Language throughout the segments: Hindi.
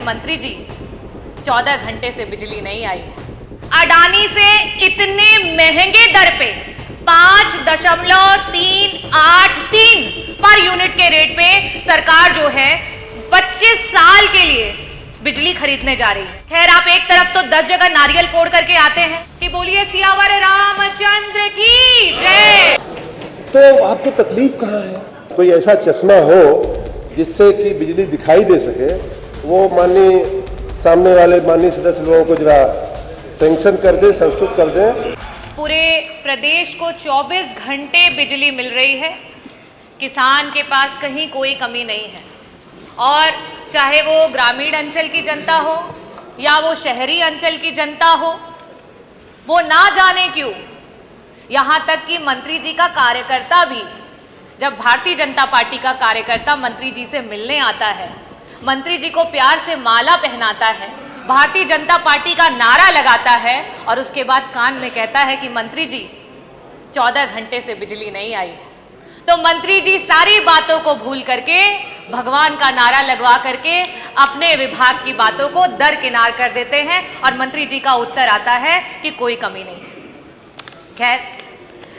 मंत्री जी 14 घंटे से बिजली नहीं आई। अडानी से इतने महंगे दर पे 5.383 पर यूनिट के रेट पे सरकार जो है 25 साल के लिए बिजली खरीदने जा रही है। खैर, आप एक तरफ तो 10 जगह नारियल फोड़ करके आते हैं कि बोलिए सियावर रामचंद्र की जय। तो आपको तकलीफ कहाँ है? कोई ऐसा चश्मा हो जिससे कि बिजली दिखाई दे सके, वो माननीय सामने वाले माननीय सदस्य लोगों को जरा सैंक्शन कर दे, संस्तुत कर दे। पूरे प्रदेश को 24 घंटे बिजली मिल रही है। किसान के पास कहीं कोई कमी नहीं है, और चाहे वो ग्रामीण अंचल की जनता हो या वो शहरी अंचल की जनता हो, वो ना जाने क्यों, यहाँ तक कि मंत्री जी का कार्यकर्ता भी, जब भारतीय जनता पार्टी का कार्यकर्ता मंत्री जी से मिलने आता है, मंत्री जी को प्यार से माला पहनाता है, भारतीय जनता पार्टी का नारा लगाता है, और उसके बाद कान में कहता है कि मंत्री जी 14 घंटे से बिजली नहीं आई, तो मंत्री जी सारी बातों को भूल करके भगवान का नारा लगवा करके अपने विभाग की बातों को दरकिनार कर देते हैं, और मंत्री जी का उत्तर आता है कि कोई कमी नहीं। खैर,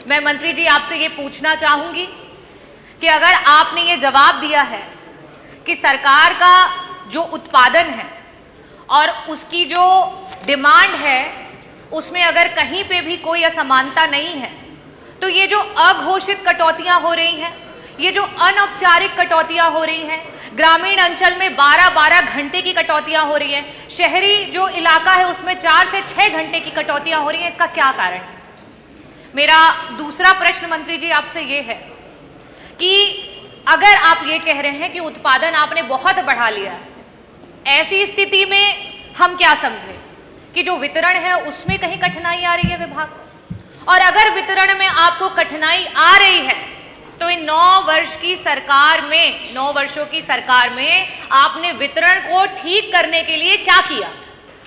मैं मंत्री जी आपसे ये पूछना चाहूंगी कि अगर आपने ये जवाब दिया है कि सरकार का जो उत्पादन है और उसकी जो डिमांड है उसमें अगर कहीं पे भी कोई असमानता नहीं है, तो ये जो अघोषित कटौतियां हो रही हैं, ये जो अनौपचारिक कटौतियां हो रही हैं, ग्रामीण अंचल में 12-12 घंटे की कटौतियां हो रही हैं, शहरी जो इलाका है उसमें 4 से 6 घंटे की कटौतियां हो रही हैं, इसका क्या कारण है? मेरा दूसरा प्रश्न मंत्री जी आपसे ये है कि अगर आप ये कह रहे हैं कि उत्पादन आपने बहुत बढ़ा लिया है, ऐसी स्थिति में हम क्या समझें कि जो वितरण है उसमें कहीं कठिनाई आ रही है विभाग को? और अगर वितरण में आपको कठिनाई आ रही है तो इन 9 वर्षों की सरकार में आपने वितरण को ठीक करने के लिए क्या किया?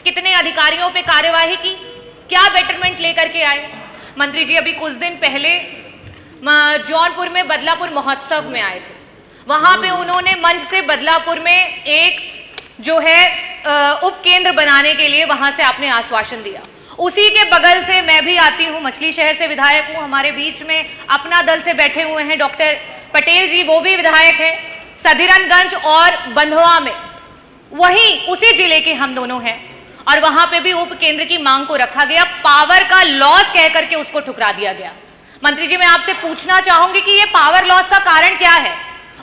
कितने अधिकारियों पे कार्यवाही की? क्या बेटरमेंट लेकर के आए? मंत्री जी अभी कुछ दिन पहले जौनपुर में बदलापुर महोत्सव में आए थे। वहां पे उन्होंने मंच से बदलापुर में एक जो है उप केंद्र बनाने के लिए वहां से आपने आश्वासन दिया। उसी के बगल से मैं भी आती हूँ, मछली शहर से विधायक हूँ, हमारे बीच में अपना दल से बैठे हुए हैं डॉक्टर पटेल जी, वो भी विधायक है। सदीरनगंज और बंधवा में वहीं उसी जिले के हम दोनों हैं, और वहां पे भी उप केंद्र की मांग को रखा गया, पावर का लॉस कह करके उसको ठुकरा दिया गया। मंत्री जी, मैं आपसे पूछना चाहूंगी कि ये पावर लॉस का कारण क्या है,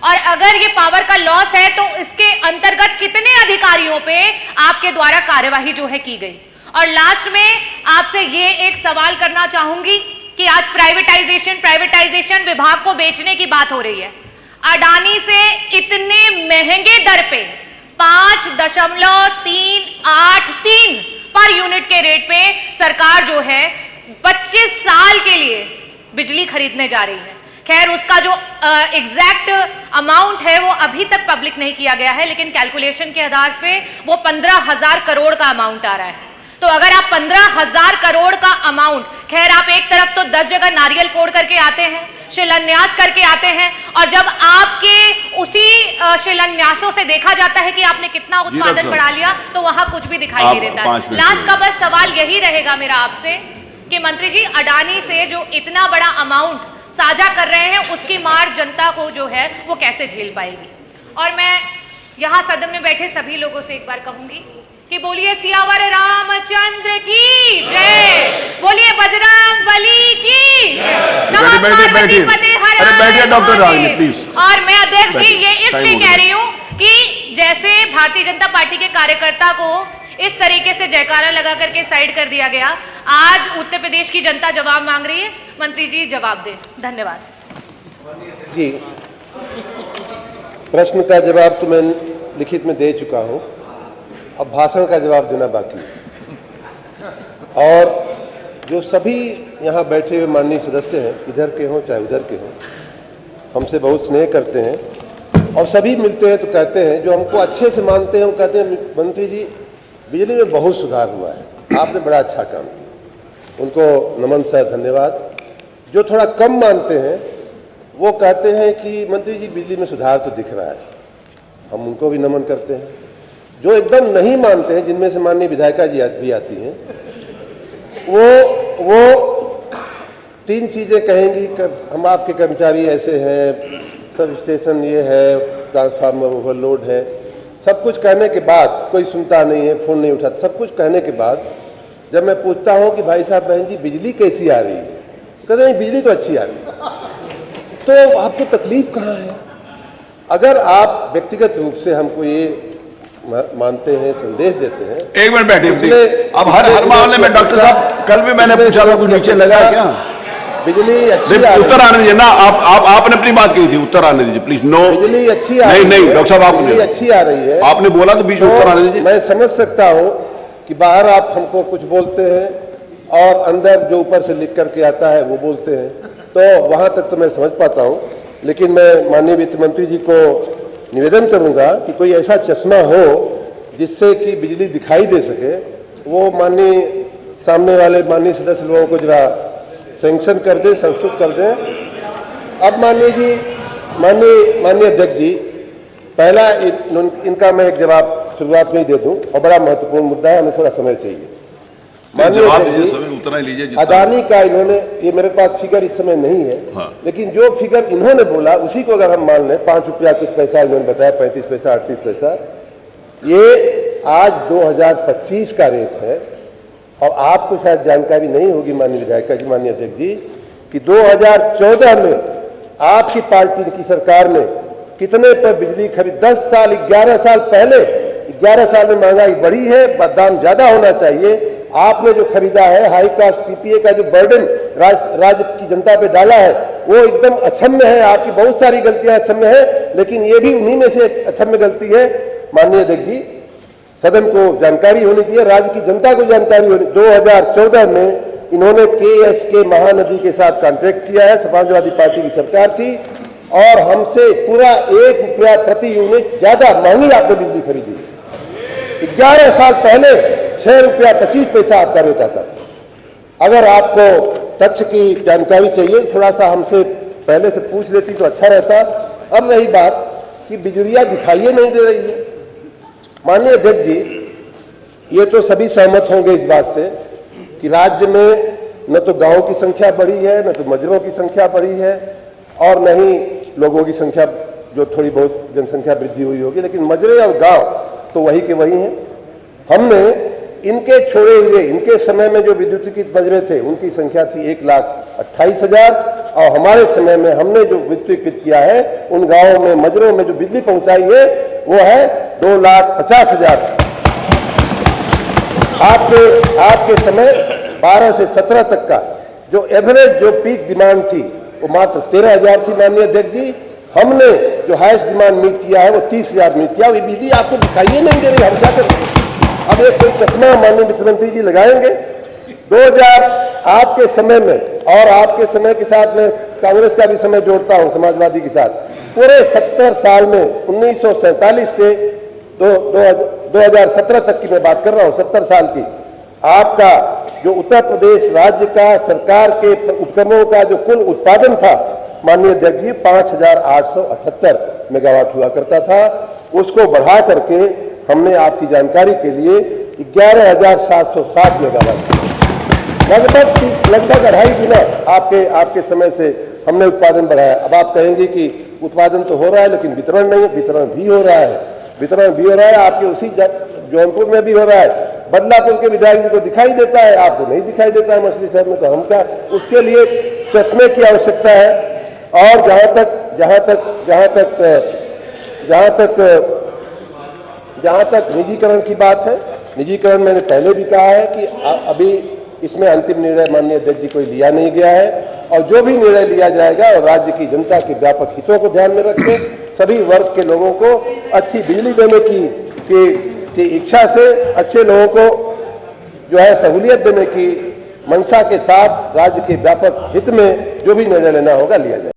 और अगर ये पावर का लॉस है तो इसके अंतर्गत कितने अधिकारियों पे आपके द्वारा कार्यवाही जो है की गई? और लास्ट में आपसे ये एक सवाल करना चाहूंगी कि आज प्राइवेटाइजेशन विभाग को बेचने की बात हो रही है। अडानी से इतने महंगे दर पे 5.383 पर यूनिट के रेट पे सरकार जो है 25 साल के लिए बिजली खरीदने जा रही है। खैर, उसका जो एग्जैक्ट अमाउंट है वो अभी तक पब्लिक नहीं किया गया है, लेकिन कैलकुलेशन के आधार पे वो 15,000 करोड़ का अमाउंट आ रहा है। तो अगर आप 15,000 करोड़ का अमाउंट, खैर आप एक तरफ तो 10 जगह नारियल फोड़ करके आते हैं, शिलान्यास करके आते हैं, और जब आपके उसी शिलान्यासों से देखा जाता है कि आपने कितना उत्पादन बढ़ा लिया, तो वहां कुछ भी दिखाई नहीं देता है। लास्ट का बस सवाल यही रहेगा मेरा आपसे कि मंत्री जी, अडानी से जो इतना बड़ा अमाउंट साझा कर रहे हैं उसकी मार जनता को जो है वो कैसे झेल पाएगी? और मैं यहाँ सदन में बैठे सभी लोगों से एक बार कहूंगी कि बोलिए सियावर रामचंद्र की जय, बोलिए बजरंगबली की। Doctor Ragini please. और मैं अध्यक्ष जी ये इसलिए कह रही हूँ कि जैसे भारतीय जनता पार्टी के कार्यकर्ता को इस तरीके से जयकारा लगा करके साइड कर दिया गया, आज उत्तर प्रदेश की जनता जवाब मांग रही है। मंत्री जी जवाब दें। धन्यवाद जी। प्रश्न का जवाब तो मैं लिखित में दे चुका हूं, अब भाषण का जवाब देना बाकी है। और जो सभी यहाँ बैठे हुए माननीय सदस्य हैं, इधर के हों चाहे उधर के हों, हमसे बहुत स्नेह करते हैं, और सभी मिलते हैं तो कहते हैं, जो हमको अच्छे से मानते हैं वो कहते हैं मंत्री जी बिजली में बहुत सुधार हुआ है, आपने बड़ा अच्छा काम किया। उनको नमन सर, धन्यवाद। जो थोड़ा कम मानते हैं वो कहते हैं कि मंत्री जी बिजली में सुधार तो दिख रहा है, हम उनको भी नमन करते हैं। जो एकदम नहीं मानते हैं, जिनमें से माननीय विधायिका जी भी आती हैं, वो 3 चीज़ें कहेंगी कि हम आपके कर्मचारी ऐसे हैं, सब स्टेशन ये है, ट्रांसफार्मर ओवरलोड है, सब कुछ कहने के बाद कोई सुनता नहीं है, फ़ोन नहीं उठाता। सब कुछ कहने के बाद जब मैं पूछता हूँ कि भाई साहब बहन जी बिजली कैसी आ रही है, कहते नहीं बिजली तो अच्छी आ रही है। तो आपको तकलीफ कहाँ है? अगर आप व्यक्तिगत रूप से हमको ये मानते हैं, संदेश देते हैं। एक मिनट बैठिए। अब हर मामले में डॉक्टर साहब, कल भी मैंने पूछा था, कुछ नीचे लगा है क्या? बिजली अच्छी उत्तर आने दीजिए ना। आपने अपनी बात कही थी, उत्तर आने दीजिए प्लीज। नो, बिजली अच्छी आ रही है। नहीं डॉक्टर साहब, बिजली अच्छी आ रही है। आपने बोला तो बीच में उत्तर आने दीजिए। मैं समझ सकता हूँ कि बाहर आप हमको कुछ बोलते हैं और अंदर जो ऊपर से लिख करके आता है वो बोलते हैं, तो वहाँ तक तो मैं समझ पाता हूँ। लेकिन मैं माननीय वित्त मंत्री जी को निवेदन करूँगा कि कोई ऐसा चश्मा हो जिससे कि बिजली दिखाई दे सके, वो माननीय सामने वाले माननीय सदस्य लोगों को जरा सैंक्शन कर दे, संस्तुत कर दें। अब माननीय अध्यक्ष जी, पहला इनका मैं एक जवाब शुरुआत में ही दे दूं, और बड़ा महत्वपूर्ण मुद्दा है, हमें थोड़ा समय चाहिए। माननीय उतना ही लीजिए। अदानी का इन्होंने, ये मेरे पास फिगर इस समय नहीं है, लेकिन जो फिगर इन्होंने बोला उसी को अगर हम मान लें, 5 रुपया कुछ पैसा इन्होंने बताया, 35 पैसा 38 पैसा, ये आज 2025 का रेट है। और आपको शायद जानकारी नहीं होगी माननीय विधायिका जी, माननीय अध्यक्ष जी, कि 2014 में आपकी पार्टी की सरकार ने कितने पर बिजली खरीद, 10 साल 11 साल पहले, 11 साल में महंगाई बढ़ी है, दाम ज्यादा होना चाहिए। आपने जो खरीदा है, हाई कास्ट पीपीए का जो बर्डन राज्य की जनता पे डाला है, वो एकदम अक्षम्य है। आपकी बहुत सारी गलतियां अक्षम्य है, लेकिन ये भी उन्हीं में से एक अक्षम्य गलती है। माननीय अध्यक्ष जी, सदन को जानकारी होनी चाहिए, राज्य की जनता को जानकारी होनी। 2014 में इन्होंने KSK महानदी के साथ कॉन्ट्रैक्ट किया है, समाजवादी पार्टी की सरकार थी, और हमसे पूरा 1 रुपया प्रति यूनिट ज्यादा महंगी आपने बिजली खरीदी। 11 साल पहले 6 रुपया 25 पैसा आपका रेट आता था। अगर आपको तथ्य की जानकारी चाहिए, थोड़ा सा हमसे पहले से पूछ लेती तो अच्छा रहता। अब रही बात कि बिजलियां दिखाइए नहीं दे रही है। माननीय अध्यक्ष जी, ये तो सभी सहमत होंगे इस बात से कि राज्य में न तो गांव की संख्या बढ़ी है, न तो मजरों की संख्या बढ़ी है, और न ही लोगों की संख्या, जो थोड़ी बहुत जनसंख्या वृद्धि हुई होगी, लेकिन मजरे और गांव तो वही के वही हैं। हमने इनके छोड़े हुए, इनके समय में जो विद्युतीकृत मजरे थे उनकी संख्या थी 1,28,000, और हमारे समय में हमने जो विद्युतीकृत किया है उन गांवों में, मजरों में जो बिजली पहुंचाई है वो है 2,50,000। आपके समय 12 से 17 तक का जो एवरेज, जो पीक डिमांड थी वो मात्र 13,000 थी। माननीय अध्यक्ष जी, हमने जो हाईएस्ट डिमांड मीट किया है वो 30,000 मीट किया। ये बिजली आपको दिखाइए नहीं दे रही, हम क्या करें? अब एक कोई चश्मा माननीय वित्त मंत्री जी लगाएंगे। 2000 आपके समय में, और आपके समय के साथ में कांग्रेस का भी समय जोड़ता हूं समाजवादी के साथ, पूरे 70 साल में 1947 से 2017 तक की मैं बात कर रहा हूं, 70 साल की, आपका जो उत्तर प्रदेश राज्य का सरकार के उपक्रमों का जो कुल उत्पादन था माननीय अध्यक्ष जी 5,878 मेगावाट हुआ करता था। उसको बढ़ा करके हमने आपकी जानकारी के लिए 11,760 मेगावाट, लगभग 2.5 गुना आपके समय से हमने उत्पादन बढ़ाया। अब आप कहेंगे कि उत्पादन तो हो रहा है लेकिन वितरण नहीं है। वितरण भी हो रहा है, वितरण भी हो रहा है, आपके उसी जौनपुर में भी हो रहा है। बदलापुर के विधायक जी को दिखाई देता है, आपको नहीं दिखाई देता है मछली शहर में, तो हम क्या, उसके लिए चश्मे की आवश्यकता है। और जहां तक निजीकरण की बात है, निजीकरण मैंने पहले भी कहा है कि अभी इसमें अंतिम निर्णय माननीय अध्यक्ष जी कोई लिया नहीं गया है, और जो भी निर्णय लिया जाएगा और राज्य की जनता के व्यापक हितों को ध्यान में रखते सभी वर्ग के लोगों को अच्छी बिजली देने की इच्छा से, अच्छे लोगों को जो है सहूलियत देने की मंशा के साथ राज्य के व्यापक हित में जो भी निर्णय लेना होगा लिया जाए।